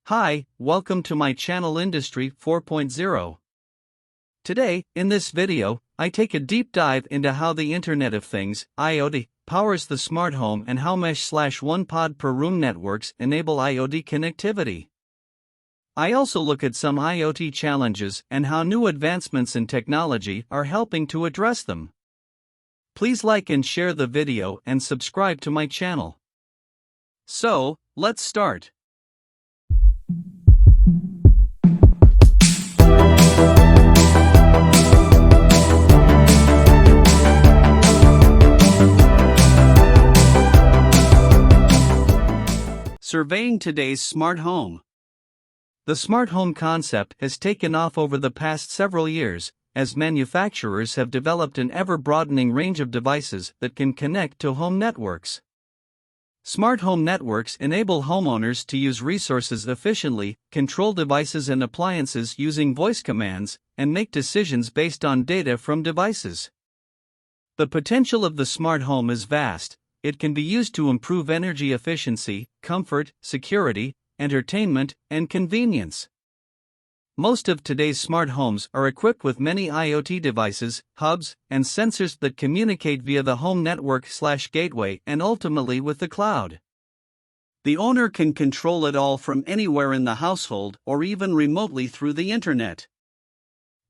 Hi, welcome to my channel Industry 4.0. Today, in this video, I take a deep dive into how the Internet of Things, IoT, powers the smart home and how mesh/one pod per room networks enable IoT connectivity. I also look at some IoT challenges and how new advancements in technology are helping to address them. Please like and share the video and subscribe to my channel. So, let's start. Surveying today's smart home. The smart home concept has taken off over the past several years, as manufacturers have developed an ever-broadening range of devices that can connect to home networks. Smart home networks enable homeowners to use resources efficiently, control devices and appliances using voice commands, and make decisions based on data from devices. The potential of the smart home is vast. It can be used to improve energy efficiency, comfort, security, entertainment, and convenience. Most of today's smart homes are equipped with many IoT devices, hubs, and sensors that communicate via the home network/gateway and ultimately with the cloud. The owner can control it all from anywhere in the household or even remotely through the internet.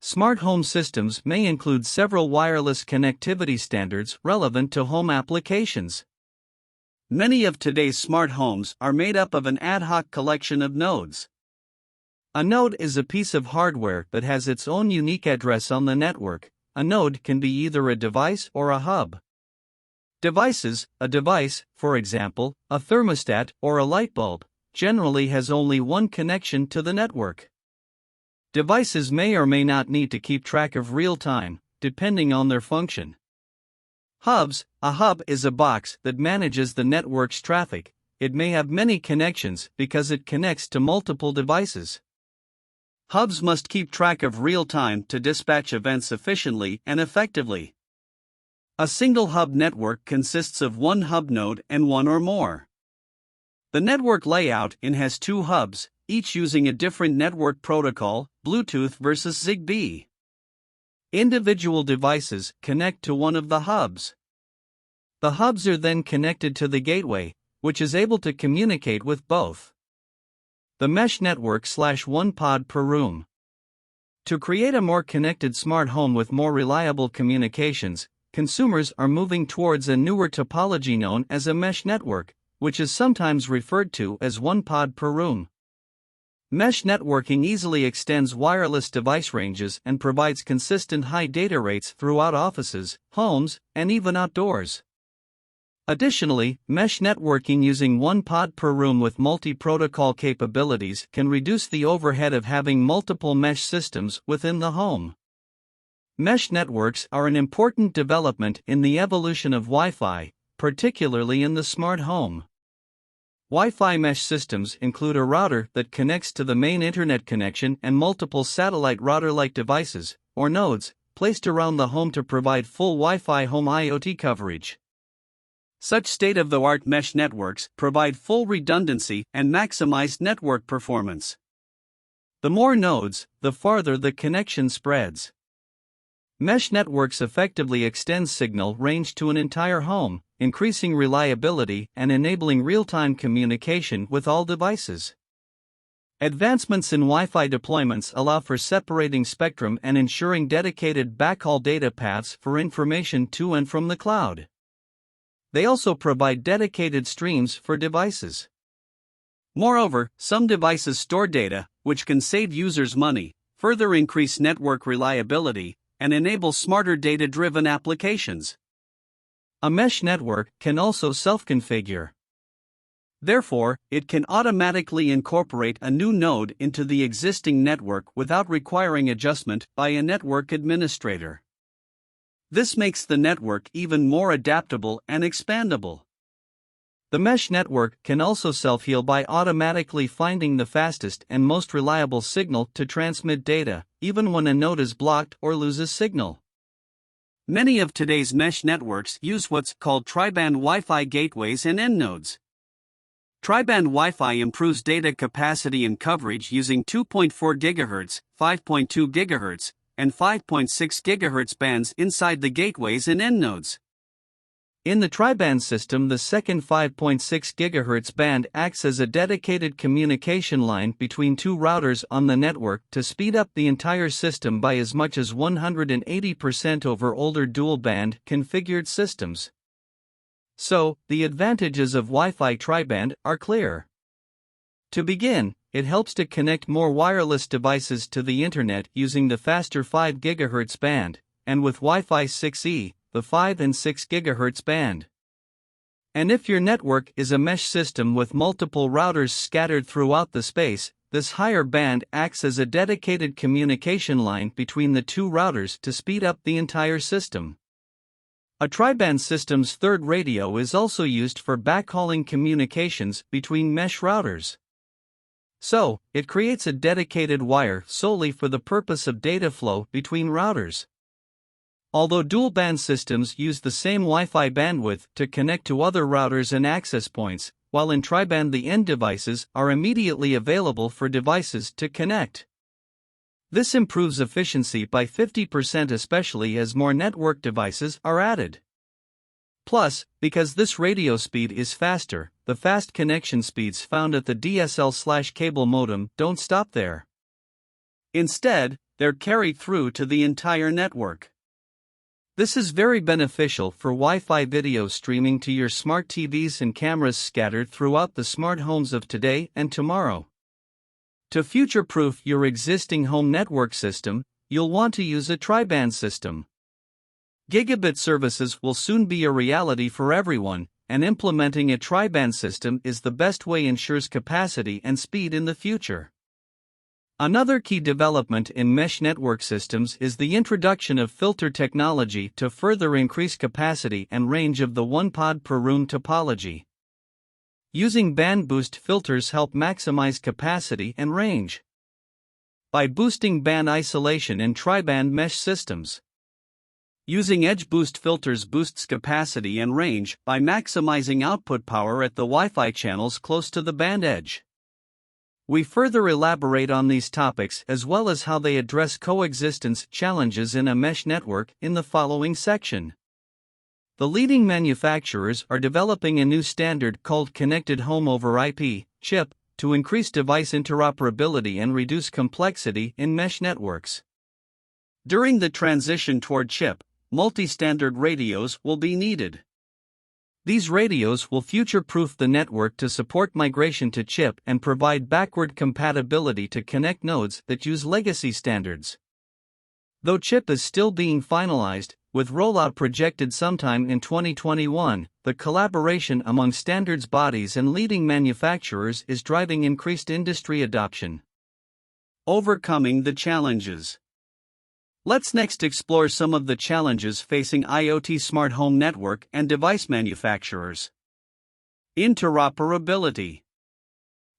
Smart home systems may include several wireless connectivity standards relevant to home applications. Many of today's smart homes are made up of an ad hoc collection of nodes. A node is a piece of hardware that has its own unique address on the network. A node can be either a device or a hub. Devices: a device, for example, a thermostat or a light bulb, generally has only one connection to the network. Devices may or may not need to keep track of real time, depending on their function. Hubs: a hub is a box that manages the network's traffic. It may have many connections because it connects to multiple devices. Hubs must keep track of real time to dispatch events efficiently and effectively. A single hub network consists of one hub node and one or more. The network layout has two hubs, each using a different network protocol, Bluetooth versus Zigbee. Individual devices connect to one of the hubs. The hubs are then connected to the gateway, which is able to communicate with both. The mesh network/one pod per room. To create a more connected smart home with more reliable communications, consumers are moving towards a newer topology known as a mesh network, which is sometimes referred to as one pod per room. Mesh networking easily extends wireless device ranges and provides consistent high data rates throughout offices, homes, and even outdoors. Additionally, mesh networking using one pod per room with multi-protocol capabilities can reduce the overhead of having multiple mesh systems within the home. Mesh networks are an important development in the evolution of Wi-Fi, particularly in the smart home. Wi-Fi mesh systems include a router that connects to the main internet connection and multiple satellite router-like devices, or nodes, placed around the home to provide full Wi-Fi home IoT coverage. Such state-of-the-art mesh networks provide full redundancy and maximized network performance. The more nodes, the farther the connection spreads. Mesh networks effectively extend signal range to an entire home, increasing reliability and enabling real-time communication with all devices. Advancements in Wi-Fi deployments allow for separating spectrum and ensuring dedicated backhaul data paths for information to and from the cloud. They also provide dedicated streams for devices. Moreover, some devices store data, which can save users money, further increase network reliability, and enable smarter data-driven applications. A mesh network can also self-configure. Therefore, it can automatically incorporate a new node into the existing network without requiring adjustment by a network administrator. This makes the network even more adaptable and expandable. The mesh network can also self-heal by automatically finding the fastest and most reliable signal to transmit data, even when a node is blocked or loses signal. Many of today's mesh networks use what's called tri-band Wi-Fi gateways and end nodes. Tri-band Wi-Fi improves data capacity and coverage using 2.4 GHz, 5.2 GHz, and 5.6 GHz bands inside the gateways and end nodes. In the tri-band system, the second 5.6 GHz band acts as a dedicated communication line between two routers on the network to speed up the entire system by as much as 180% over older dual-band configured systems. So, the advantages of Wi-Fi tri-band are clear. To begin, it helps to connect more wireless devices to the internet using the faster 5 GHz band, and with Wi-Fi 6E, the 5 and 6 GHz band. And if your network is a mesh system with multiple routers scattered throughout the space, this higher band acts as a dedicated communication line between the two routers to speed up the entire system. A tri-band system's third radio is also used for backhauling communications between mesh routers. So, it creates a dedicated wire solely for the purpose of data flow between routers. Although dual-band systems use the same Wi-Fi bandwidth to connect to other routers and access points, while in tri-band the end devices are immediately available for devices to connect. This improves efficiency by 50%, especially as more network devices are added. Plus, because this radio speed is faster, the fast connection speeds found at the DSL/cable modem don't stop there. Instead, they're carried through to the entire network. This is very beneficial for Wi-Fi video streaming to your smart TVs and cameras scattered throughout the smart homes of today and tomorrow. To future-proof your existing home network system, you'll want to use a tri-band system. Gigabit services will soon be a reality for everyone, and implementing a tri-band system is the best way ensures capacity and speed in the future. Another key development in mesh network systems is the introduction of filter technology to further increase capacity and range of the one-pod per room topology. Using band boost filters help maximize capacity and range by boosting band isolation in tri-band mesh systems. Using edge boost filters boosts capacity and range by maximizing output power at the Wi-Fi channels close to the band edge. We further elaborate on these topics as well as how they address coexistence challenges in a mesh network in the following section. The leading manufacturers are developing a new standard called Connected Home over IP, CHIP, to increase device interoperability and reduce complexity in mesh networks. During the transition toward CHIP, multi-standard radios will be needed. These radios will future-proof the network to support migration to CHIP and provide backward compatibility to connect nodes that use legacy standards. Though CHIP is still being finalized, with rollout projected sometime in 2021, the collaboration among standards bodies and leading manufacturers is driving increased industry adoption. Overcoming the challenges. Let's next explore some of the challenges facing IoT smart home network and device manufacturers. Interoperability.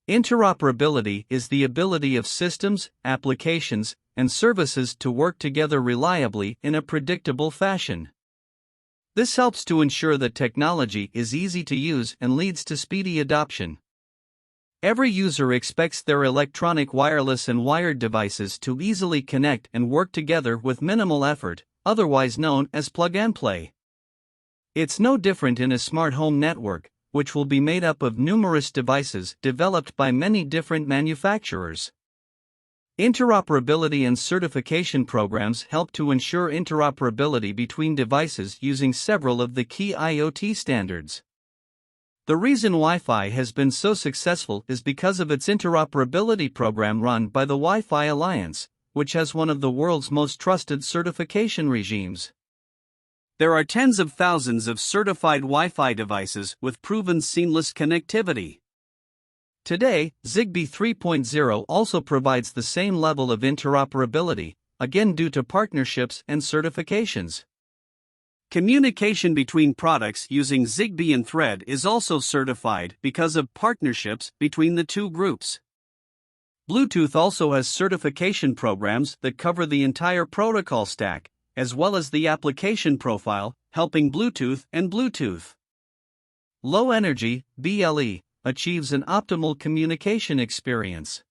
Interoperability is the ability of systems, applications, and services to work together reliably in a predictable fashion. This helps to ensure that technology is easy to use and leads to speedy adoption. Every user expects their electronic wireless and wired devices to easily connect and work together with minimal effort, otherwise known as plug and play. It's no different in a smart home network, which will be made up of numerous devices developed by many different manufacturers. Interoperability and certification programs help to ensure interoperability between devices using several of the key IoT standards. The reason Wi-Fi has been so successful is because of its interoperability program run by the Wi-Fi Alliance, which has one of the world's most trusted certification regimes. There are tens of thousands of certified Wi-Fi devices with proven seamless connectivity. Today, Zigbee 3.0 also provides the same level of interoperability, again due to partnerships and certifications. Communication between products using Zigbee and Thread is also certified because of partnerships between the two groups. Bluetooth also has certification programs that cover the entire protocol stack, as well as the application profile, helping Bluetooth and Bluetooth Low Energy (BLE) achieves an optimal communication experience.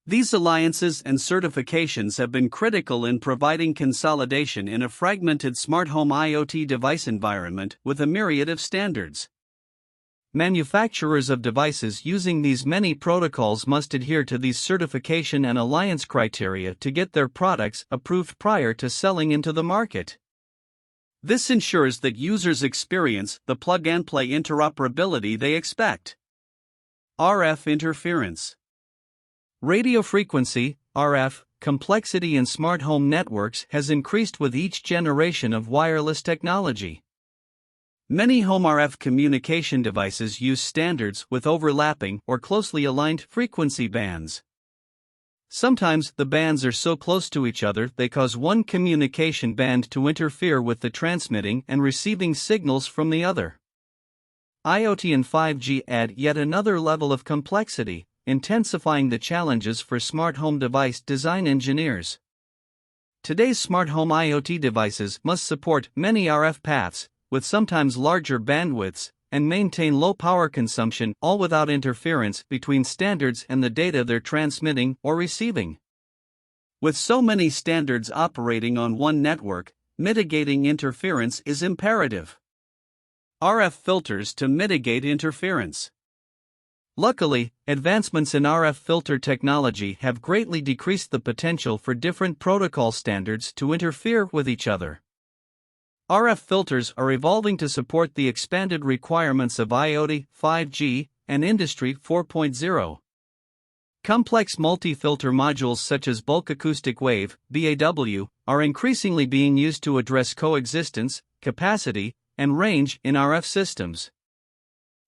These alliances and certifications have been critical in providing consolidation in a fragmented smart home IoT device environment with a myriad of standards. Manufacturers of devices using these many protocols must adhere to these certification and alliance criteria to get their products approved prior to selling into the market. This ensures that users experience the plug-and-play interoperability they expect. RF interference. Radio frequency, RF, complexity in smart home networks has increased with each generation of wireless technology. Many home RF communication devices use standards with overlapping or closely aligned frequency bands. Sometimes the bands are so close to each other they cause one communication band to interfere with the transmitting and receiving signals from the other. IoT and 5G add yet another level of complexity, intensifying the challenges for smart home device design engineers. Today's smart home IoT devices must support many RF paths, with sometimes larger bandwidths, and maintain low power consumption, all without interference between standards and the data they're transmitting or receiving. With so many standards operating on one network, mitigating interference is imperative. RF filters to mitigate interference. Luckily, advancements in RF filter technology have greatly decreased the potential for different protocol standards to interfere with each other. RF filters are evolving to support the expanded requirements of IoT, 5G, and Industry 4.0. Complex multi-filter modules such as bulk acoustic wave (BAW) are increasingly being used to address coexistence, capacity, and range in RF systems.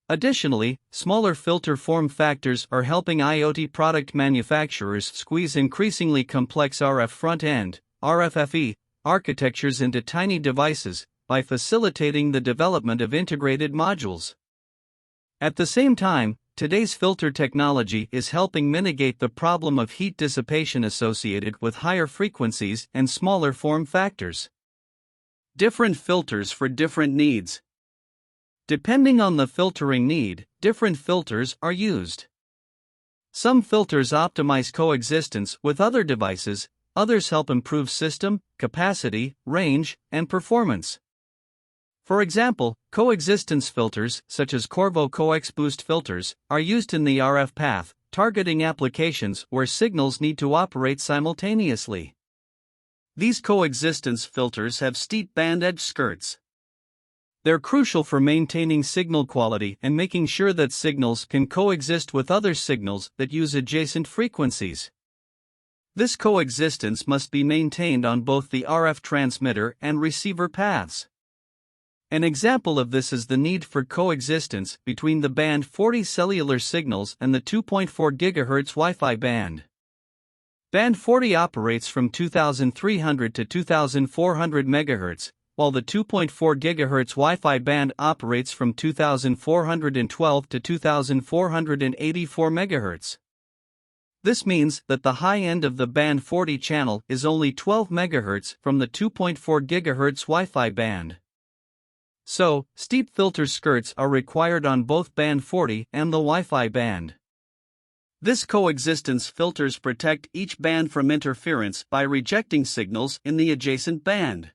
Additionally, smaller filter form factors are helping IoT product manufacturers squeeze increasingly complex RF front-end (RFFE) architectures into tiny devices by facilitating the development of integrated modules. At the same time, today's filter technology is helping mitigate the problem of heat dissipation associated with higher frequencies and smaller form factors. Different filters for different needs. Depending on the filtering need, different filters are used. Some filters optimize coexistence with other devices, others help improve system, capacity, range, and performance. For example, coexistence filters, such as Qorvo CoexBoost filters, are used in the RF path, targeting applications where signals need to operate simultaneously. These coexistence filters have steep band edge skirts. They're crucial for maintaining signal quality and making sure that signals can coexist with other signals that use adjacent frequencies. This coexistence must be maintained on both the RF transmitter and receiver paths. An example of this is the need for coexistence between the band 40 cellular signals and the 2.4 GHz Wi-Fi band. Band 40 operates from 2300 to 2400 MHz, while the 2.4 GHz Wi-Fi band operates from 2412 to 2484 MHz. This means that the high end of the band 40 channel is only 12 MHz from the 2.4 GHz Wi-Fi band. So, steep filter skirts are required on both band 40 and the Wi-Fi band. This coexistence filters protect each band from interference by rejecting signals in the adjacent band.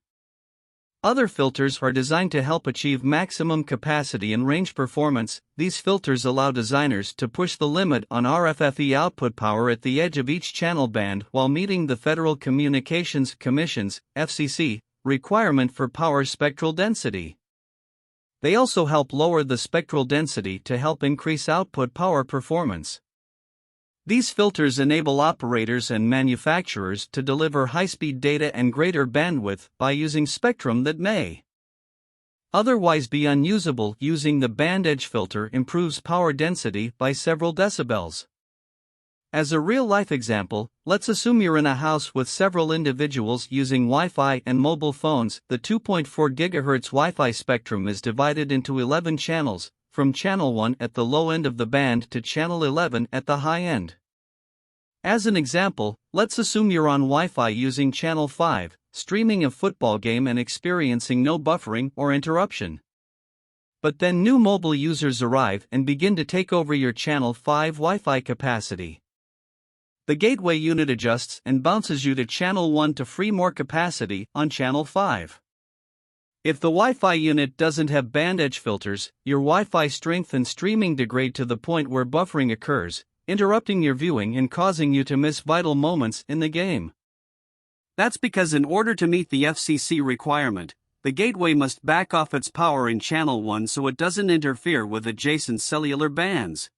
Other filters are designed to help achieve maximum capacity and range performance. These filters allow designers to push the limit on RFFE output power at the edge of each channel band while meeting the Federal Communications Commission's (FCC) requirement for power spectral density. They also help lower the spectral density to help increase output power performance. These filters enable operators and manufacturers to deliver high-speed data and greater bandwidth by using spectrum that may otherwise be unusable. Using the band edge filter improves power density by several decibels. As a real-life example, let's assume you're in a house with several individuals using Wi-Fi and mobile phones. The 2.4 GHz Wi-Fi spectrum is divided into 11 channels, from channel 1 at the low end of the band to channel 11 at the high end. As an example, let's assume you're on Wi-Fi using channel 5, streaming a football game and experiencing no buffering or interruption. But then new mobile users arrive and begin to take over your Channel 5 Wi-Fi capacity. The gateway unit adjusts and bounces you to Channel 1 to free more capacity on Channel 5. If the Wi-Fi unit doesn't have band edge filters, your Wi-Fi strength and streaming degrade to the point where buffering occurs, interrupting your viewing and causing you to miss vital moments in the game. That's because in order to meet the FCC requirement, the gateway must back off its power in Channel 1 so it doesn't interfere with adjacent cellular bands.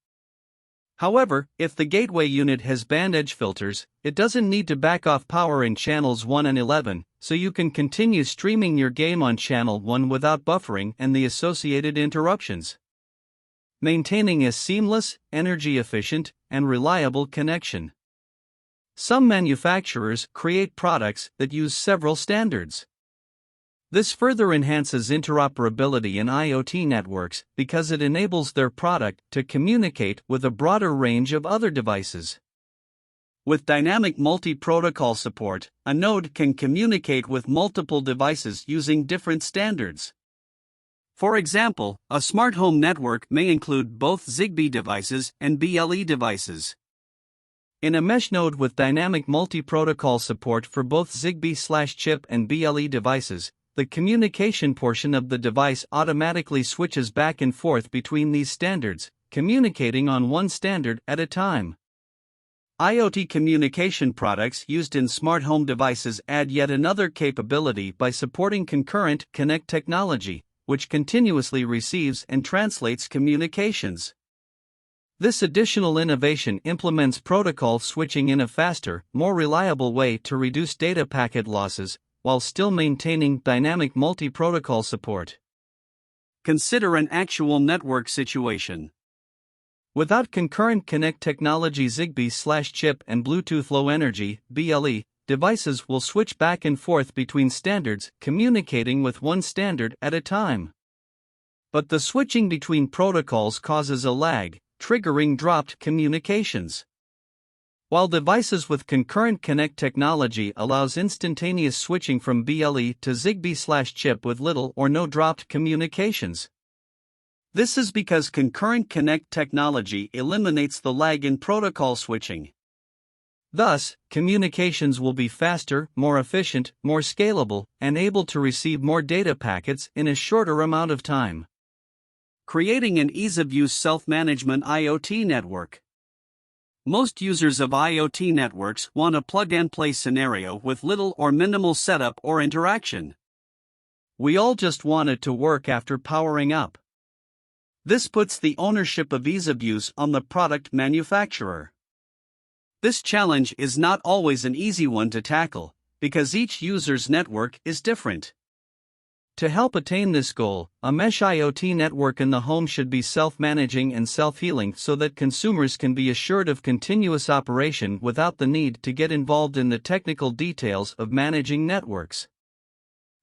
However, if the gateway unit has band edge filters, it doesn't need to back off power in channels 1 and 11, so you can continue streaming your game on channel 1 without buffering and the associated interruptions, maintaining a seamless, energy-efficient, and reliable connection. Some manufacturers create products that use several standards. This further enhances interoperability in IoT networks because it enables their product to communicate with a broader range of other devices. With dynamic multi-protocol support, a node can communicate with multiple devices using different standards. For example, a smart home network may include both Zigbee devices and BLE devices. In a mesh node with dynamic multi-protocol support for both Zigbee/chip and BLE devices, the communication portion of the device automatically switches back and forth between these standards, communicating on one standard at a time. IoT communication products used in smart home devices add yet another capability by supporting concurrent connect technology, which continuously receives and translates communications. This additional innovation implements protocol switching in a faster, more reliable way to reduce data packet losses, while still maintaining dynamic multi-protocol support. Consider an actual network situation. Without concurrent connect technology, Zigbee/chip and Bluetooth Low Energy (BLE) devices will switch back and forth between standards, communicating with one standard at a time. But the switching between protocols causes a lag, triggering dropped communications. While devices with concurrent connect technology allows instantaneous switching from BLE to Zigbee/chip with little or no dropped communications. This is because concurrent connect technology eliminates the lag in protocol switching. Thus, communications will be faster, more efficient, more scalable, and able to receive more data packets in a shorter amount of time, creating an ease-of-use self-management IoT network. Most users of IoT networks want a plug-and-play scenario with little or minimal setup or interaction. We all just want it to work after powering up. This puts the ownership of ease of use on the product manufacturer. This challenge is not always an easy one to tackle, because each user's network is different. To help attain this goal, a mesh IoT network in the home should be self-managing and self-healing so that consumers can be assured of continuous operation without the need to get involved in the technical details of managing networks.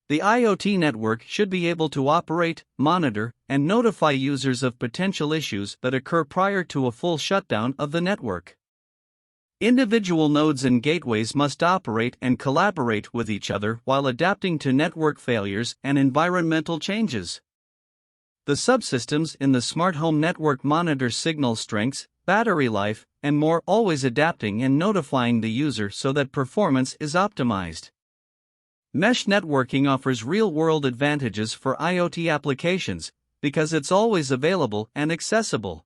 The IoT network should be able to operate, monitor, and notify users of potential issues that occur prior to a full shutdown of the network. Individual nodes and gateways must operate and collaborate with each other while adapting to network failures and environmental changes. The subsystems in the smart home network monitor signal strengths, battery life, and more, always adapting and notifying the user so that performance is optimized. Mesh networking offers real-world advantages for IoT applications because it's always available and accessible.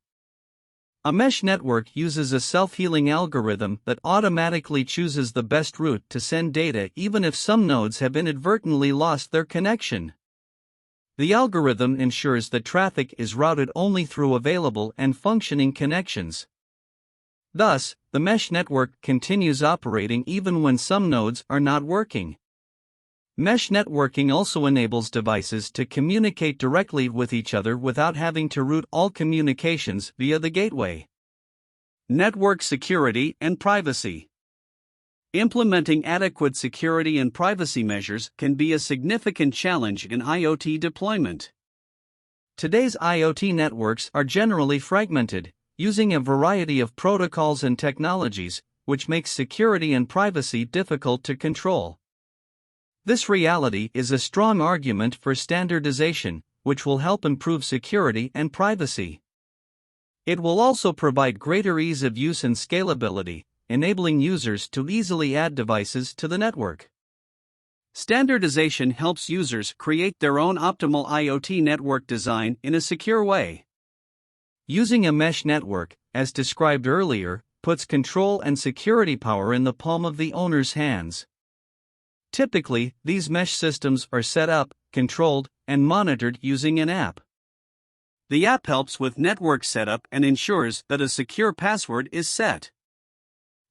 A mesh network uses a self-healing algorithm that automatically chooses the best route to send data even if some nodes have inadvertently lost their connection. The algorithm ensures that traffic is routed only through available and functioning connections. Thus, the mesh network continues operating even when some nodes are not working. Mesh networking also enables devices to communicate directly with each other without having to route all communications via the gateway. Network security and privacy. Implementing adequate security and privacy measures can be a significant challenge in IoT deployment. Today's IoT networks are generally fragmented, using a variety of protocols and technologies, which makes security and privacy difficult to control. This reality is a strong argument for standardization, which will help improve security and privacy. It will also provide greater ease of use and scalability, enabling users to easily add devices to the network. Standardization helps users create their own optimal IoT network design in a secure way. Using a mesh network, as described earlier, puts control and security power in the palm of the owner's hands. Typically, these mesh systems are set up, controlled, and monitored using an app. The app helps with network setup and ensures that a secure password is set.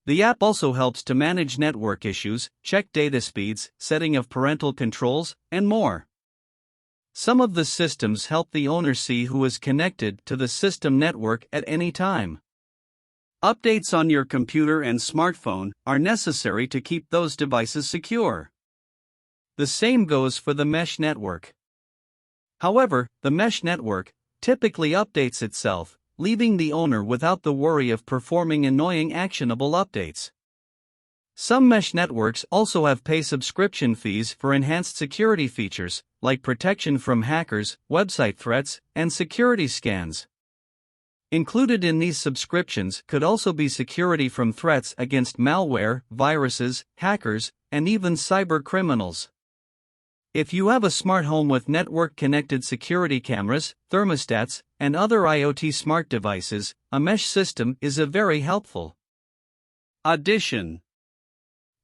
The app also helps to manage network issues, check data speeds, setting of parental controls, and more. Some of the systems help the owner see who is connected to the system network at any time. Updates on your computer and smartphone are necessary to keep those devices secure. The same goes for the mesh network. However, the mesh network typically updates itself, leaving the owner without the worry of performing annoying actionable updates. Some mesh networks also have pay subscription fees for enhanced security features, like protection from hackers, website threats, and security scans. Included in these subscriptions could also be security from threats against malware, viruses, hackers, and even cyber criminals. If you have a smart home with network-connected security cameras, thermostats, and other IoT smart devices, a mesh system is a very helpful addition.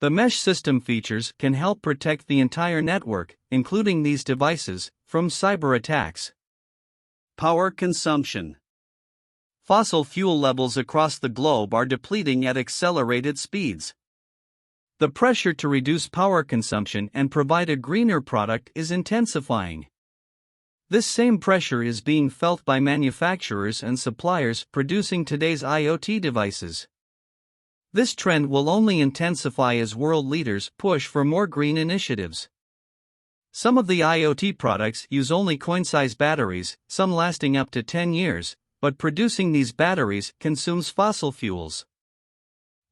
The mesh system features can help protect the entire network, including these devices, from cyber attacks. Power consumption. Fossil fuel levels across the globe are depleting at accelerated speeds. The pressure to reduce power consumption and provide a greener product is intensifying. This same pressure is being felt by manufacturers and suppliers producing today's IoT devices. This trend will only intensify as world leaders push for more green initiatives. Some of the IoT products use only coin-size batteries, some lasting up to 10 years, but producing these batteries consumes fossil fuels.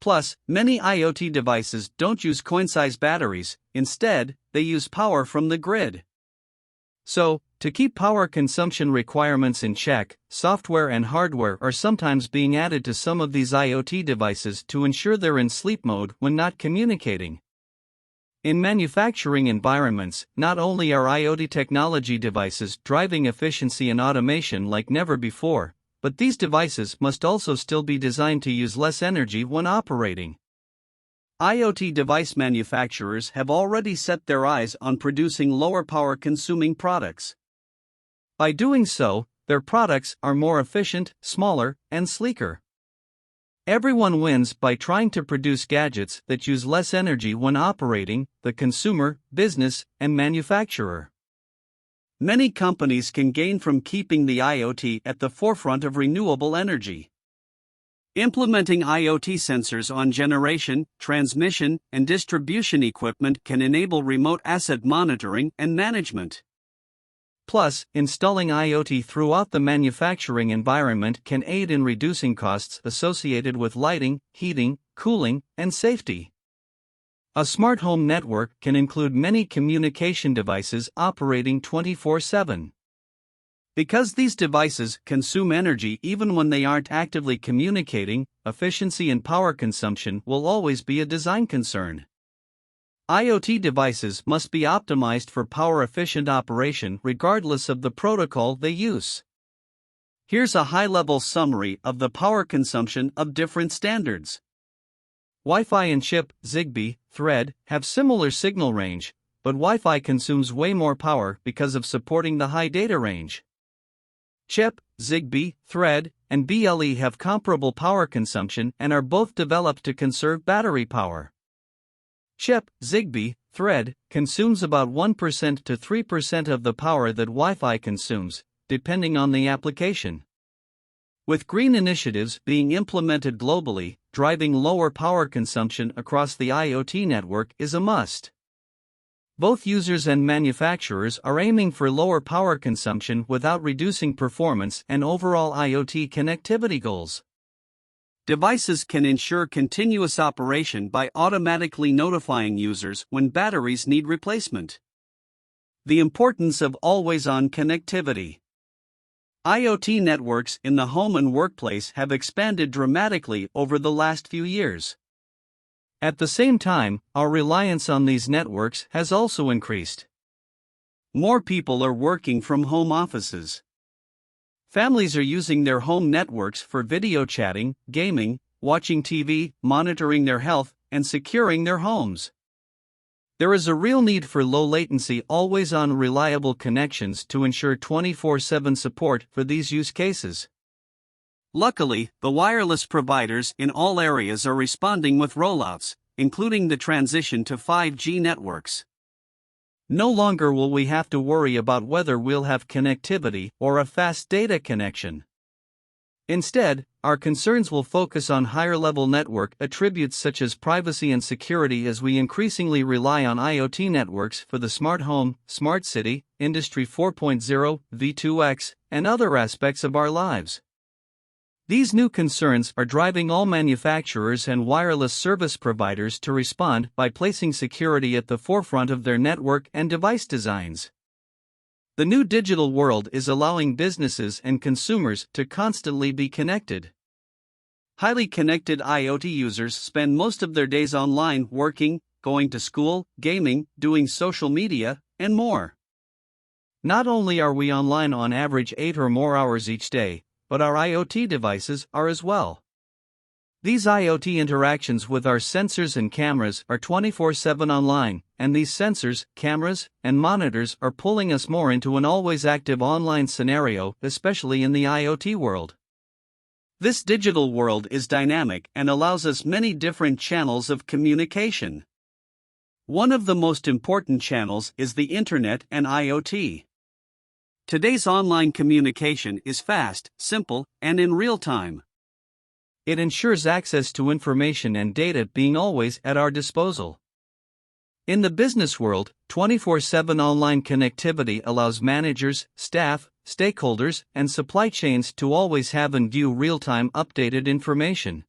Plus, many IoT devices don't use coin-size batteries, instead, they use power from the grid. So, to keep power consumption requirements in check, software and hardware are sometimes being added to some of these IoT devices to ensure they're in sleep mode when not communicating. In manufacturing environments, not only are IoT technology devices driving efficiency and automation like never before, but these devices must also still be designed to use less energy when operating. IoT device manufacturers have already set their eyes on producing lower power consuming products. By doing so, their products are more efficient, smaller, and sleeker. Everyone wins by trying to produce gadgets that use less energy when operating: the consumer, business, and manufacturer. Many companies can gain from keeping the IoT at the forefront of renewable energy. Implementing IoT sensors on generation, transmission, and distribution equipment can enable remote asset monitoring and management. Plus, installing IoT throughout the manufacturing environment can aid in reducing costs associated with lighting, heating, cooling, and safety. A smart home network can include many communication devices operating 24/7. Because these devices consume energy even when they aren't actively communicating, efficiency and power consumption will always be a design concern. IoT devices must be optimized for power-efficient operation regardless of the protocol they use. Here's a high-level summary of the power consumption of different standards. Wi-Fi and chip, Zigbee, Thread, have similar signal range, but Wi-Fi consumes way more power because of supporting the high data range. Chip, Zigbee, Thread, and BLE have comparable power consumption and are both developed to conserve battery power. Chip, Zigbee, Thread, consumes about 1% to 3% of the power that Wi-Fi consumes, depending on the application. With green initiatives being implemented globally, driving lower power consumption across the IoT network is a must. Both users and manufacturers are aiming for lower power consumption without reducing performance and overall IoT connectivity goals. Devices can ensure continuous operation by automatically notifying users when batteries need replacement. The importance of always-on connectivity. IoT networks in the home and workplace have expanded dramatically over the last few years. At the same time, our reliance on these networks has also increased. More people are working from home offices. Families are using their home networks for video chatting, gaming, watching TV, monitoring their health, and securing their homes. There is a real need for low-latency, always-on reliable connections to ensure 24/7 support for these use cases. Luckily, the wireless providers in all areas are responding with rollouts, including the transition to 5G networks. No longer will we have to worry about whether we'll have connectivity or a fast data connection. Instead, our concerns will focus on higher-level network attributes such as privacy and security as we increasingly rely on IoT networks for the smart home, smart city, Industry 4.0, V2X, and other aspects of our lives. These new concerns are driving all manufacturers and wireless service providers to respond by placing security at the forefront of their network and device designs. The new digital world is allowing businesses and consumers to constantly be connected. Highly connected IoT users spend most of their days online working, going to school, gaming, doing social media, and more. Not only are we online on average 8 or more hours each day, but our IoT devices are as well. These IoT interactions with our sensors and cameras are 24/7 online, and these sensors, cameras, and monitors are pulling us more into an always active online scenario, especially in the IoT world. This digital world is dynamic and allows us many different channels of communication. One of the most important channels is the Internet and IoT. Today's online communication is fast, simple, and in real time. It ensures access to information and data being always at our disposal. In the business world, 24/7 online connectivity allows managers, staff, stakeholders, and supply chains to always have and view real-time updated information.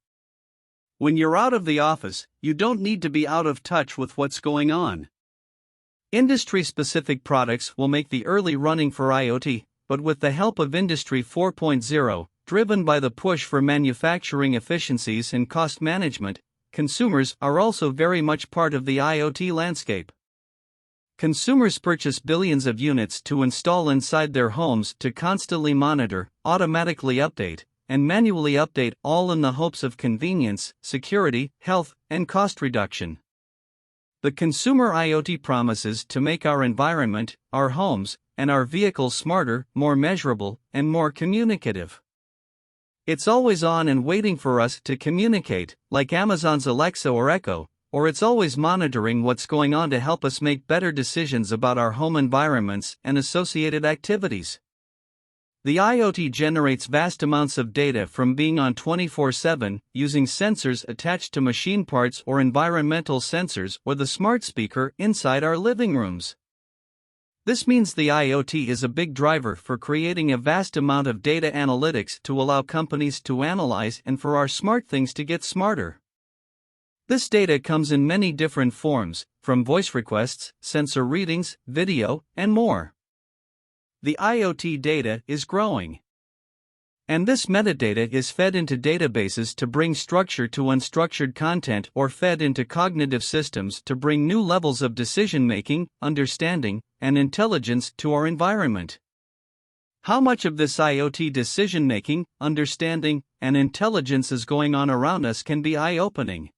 When you're out of the office, you don't need to be out of touch with what's going on. Industry-specific products will make the early running for IoT, but with the help of Industry 4.0, driven by the push for manufacturing efficiencies and cost management, consumers are also very much part of the IoT landscape. Consumers purchase billions of units to install inside their homes to constantly monitor, automatically update, and manually update, all in the hopes of convenience, security, health, and cost reduction. The consumer IoT promises to make our environment, our homes, and our vehicles smarter, more measurable, and more communicative. It's always on and waiting for us to communicate, like Amazon's Alexa or Echo, or it's always monitoring what's going on to help us make better decisions about our home environments and associated activities. The IoT generates vast amounts of data from being on 24/7, using sensors attached to machine parts or environmental sensors or the smart speaker inside our living rooms. This means the IoT is a big driver for creating a vast amount of data analytics to allow companies to analyze and for our smart things to get smarter. This data comes in many different forms, from voice requests, sensor readings, video, and more. The IoT data is growing. And this metadata is fed into databases to bring structure to unstructured content or fed into cognitive systems to bring new levels of decision-making, understanding, and intelligence to our environment. How much of this IoT decision-making, understanding, and intelligence is going on around us can be eye-opening.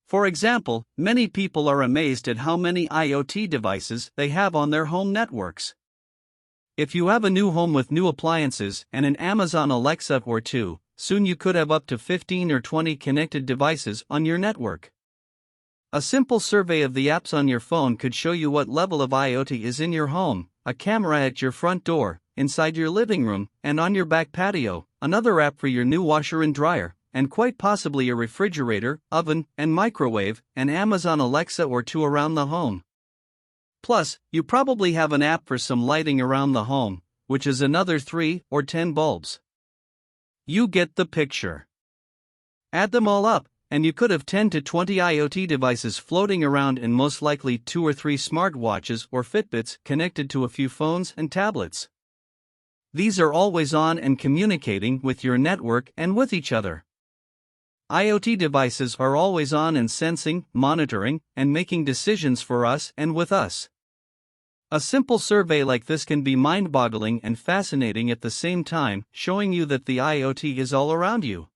For example, many people are amazed at how many IoT devices they have on their home networks. If you have a new home with new appliances and an Amazon Alexa or two, soon you could have up to 15 or 20 connected devices on your network. A simple survey of the apps on your phone could show you what level of IoT is in your home: a camera at your front door, inside your living room, and on your back patio, another app for your new washer and dryer, and quite possibly a refrigerator, oven, and microwave, an Amazon Alexa or two around the home. Plus, you probably have an app for some lighting around the home, which is another 3 or 10 bulbs. You get the picture. Add them all up, and you could have 10 to 20 IoT devices floating around, and most likely 2 or 3 smartwatches or Fitbits connected to a few phones and tablets. These are always on and communicating with your network and with each other. IoT devices are always on and sensing, monitoring, and making decisions for us and with us. A simple survey like this can be mind-boggling and fascinating at the same time, showing you that the IoT is all around you.